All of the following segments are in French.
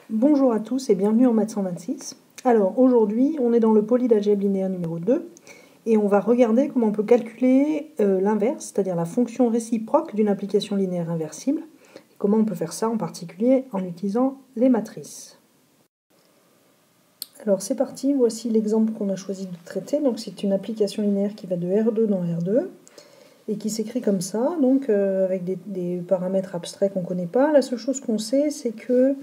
Bonjour à tous et bienvenue en maths 126. Alors aujourd'hui on est dans le poly d'algèbre linéaire numéro 2 et on va regarder comment on peut calculer l'inverse, c'est-à-dire la fonction réciproque d'une application linéaire inversible. Et comment on peut faire ça en particulier en utilisant les matrices. Alors c'est parti, voici l'exemple qu'on a choisi de traiter. Donc c'est une application linéaire qui va de R2 dans R2 et qui s'écrit comme ça, donc avec des paramètres abstraits qu'on ne connaît pas. La seule chose qu'on sait, c'est que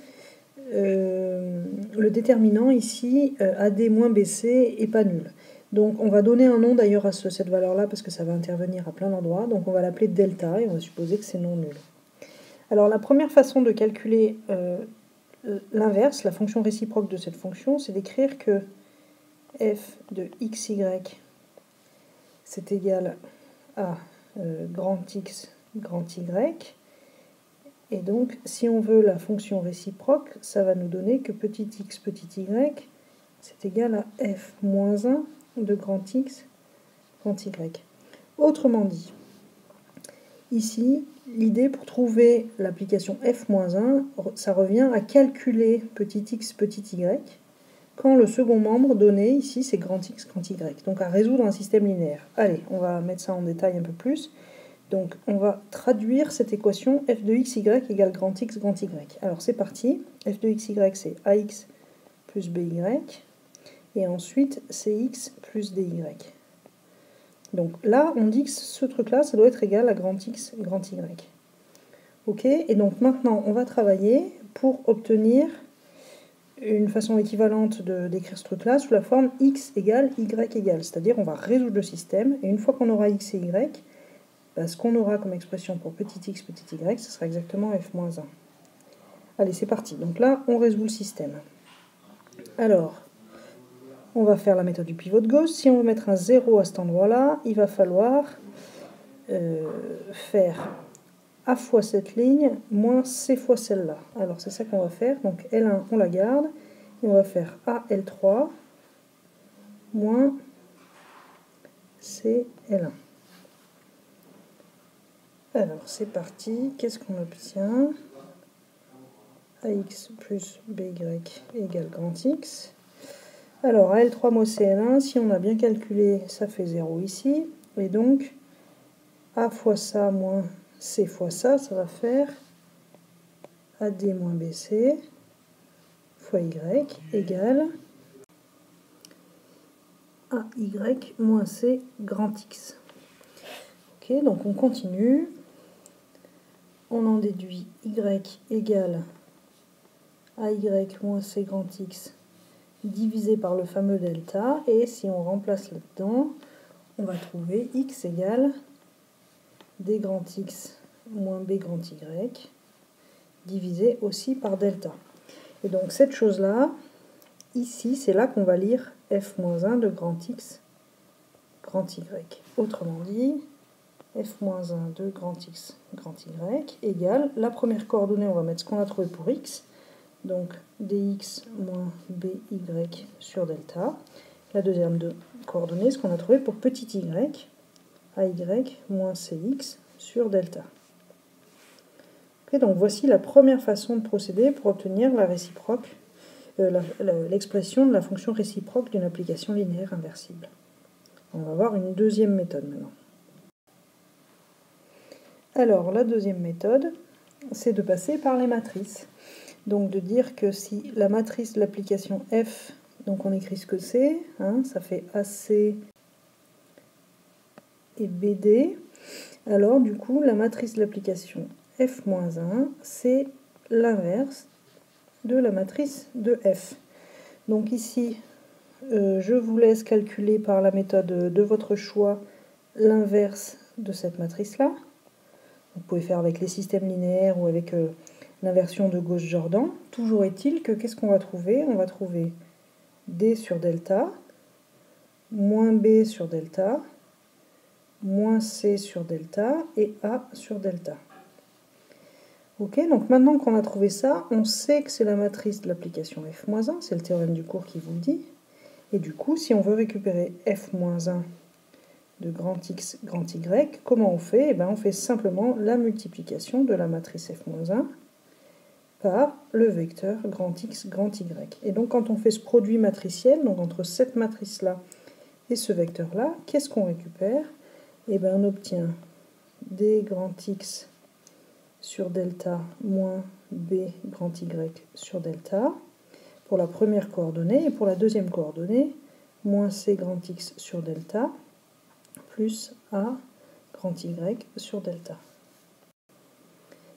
le déterminant ici, AD moins BC, est pas nul. Donc on va donner un nom d'ailleurs à cette valeur-là parce que ça va intervenir à plein d'endroits. Donc on va l'appeler delta et on va supposer que c'est non nul. Alors la première façon de calculer l'inverse, la fonction réciproque de cette fonction, c'est d'écrire que f de xy c'est égal à grand X, grand Y. Et donc, si on veut la fonction réciproque, ça va nous donner que petit x, petit y, c'est égal à f moins 1 de grand X, grand Y. Autrement dit, ici, l'idée pour trouver l'application f moins 1, ça revient à calculer petit x, petit y, quand le second membre donné, ici, c'est grand X, grand Y. Donc à résoudre un système linéaire. Allez, on va mettre ça en détail un peu plus. Donc on va traduire cette équation f de xy égale grand X, grand Y. Alors c'est parti, f de xy c'est ax plus by, et ensuite cx plus dy. Donc là, on dit que ce truc-là, ça doit être égal à grand X, grand Y. Ok, et donc maintenant, on va travailler pour obtenir une façon équivalente d'écrire ce truc-là sous la forme x égale y égale. C'est-à-dire, on va résoudre le système, et une fois qu'on aura x et y, ce qu'on aura comme expression pour petit x, petit y, ce sera exactement f-1. Allez, c'est parti. Donc là, on résout le système. Alors, on va faire la méthode du pivot de gauche. Si on veut mettre un 0 à cet endroit-là, il va falloir faire a fois cette ligne, moins c fois celle-là. Alors, c'est ça qu'on va faire. Donc, L1, on la garde. Et on va faire a L3 moins c L1. Alors, c'est parti. Qu'est-ce qu'on obtient? AX plus BY égale grand X. Alors, AL3 moins CL1, si on a bien calculé, ça fait 0 ici. Et donc, A fois ça moins C fois ça, ça va faire AD moins BC fois Y égale AY moins C grand X. Ok, donc on continue. On en déduit Y égale AY moins C grand X divisé par le fameux delta, et si on remplace là-dedans, on va trouver x égale d grand X moins b grand Y, divisé aussi par delta. Et donc cette chose-là, ici, c'est là qu'on va lire f-1 de grand X, grand Y. Autrement dit, f-1 de grand X, grand Y égale, la première coordonnée, on va mettre ce qu'on a trouvé pour x, donc dx moins by sur delta. La deuxième coordonnée, ce qu'on a trouvé pour petit y, ay moins cx sur delta. Okay, donc voici la première façon de procéder pour obtenir la réciproque, l'expression de la fonction réciproque d'une application linéaire inversible. On va voir une deuxième méthode maintenant. Alors la deuxième méthode, c'est de passer par les matrices. Donc de dire que si la matrice de l'application f, donc on écrit ce que c'est, hein, ça fait AC et BD, alors du coup la matrice de l'application f-1, c'est l'inverse de la matrice de f. Donc ici, je vous laisse calculer par la méthode de votre choix l'inverse de cette matrice-là. Vous pouvez faire avec les systèmes linéaires ou avec l'inversion de Gauss-Jordan. Toujours est-il que qu'est-ce qu'on va trouver? On va trouver D sur delta, moins B sur delta, moins C sur delta et A sur delta. Ok, donc maintenant qu'on a trouvé ça, on sait que c'est la matrice de l'application f-1, c'est le théorème du cours qui vous le dit. Et du coup, si on veut récupérer f-1 de grand X, grand Y, comment on fait? Eh bien, on fait simplement la multiplication de la matrice f-1 par le vecteur grand X, grand Y. Et donc quand on fait ce produit matriciel, donc entre cette matrice-là et ce vecteur-là, qu'est-ce qu'on récupère? Eh bien on obtient D grand X sur delta moins B grand Y sur delta pour la première coordonnée, et pour la deuxième coordonnée, moins C grand X sur delta plus A grand Y sur delta.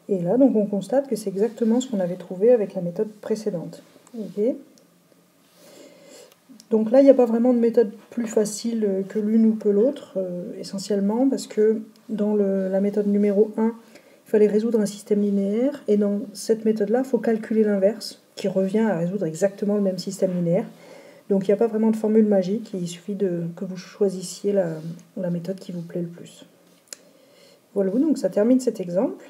Et là, donc, on constate que c'est exactement ce qu'on avait trouvé avec la méthode précédente. Okay. Donc là, il n'y a pas vraiment de méthode plus facile que l'une ou que l'autre, essentiellement parce que dans la méthode numéro 1, il fallait résoudre un système linéaire, et dans cette méthode-là, il faut calculer l'inverse, qui revient à résoudre exactement le même système linéaire. Donc il n'y a pas vraiment de formule magique, il suffit que vous choisissiez la méthode qui vous plaît le plus. Voilà, donc ça termine cet exemple.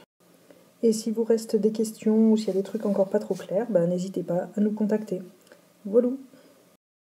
Et si vous reste des questions ou s'il y a des trucs encore pas trop clairs, n'hésitez pas à nous contacter. Voilà.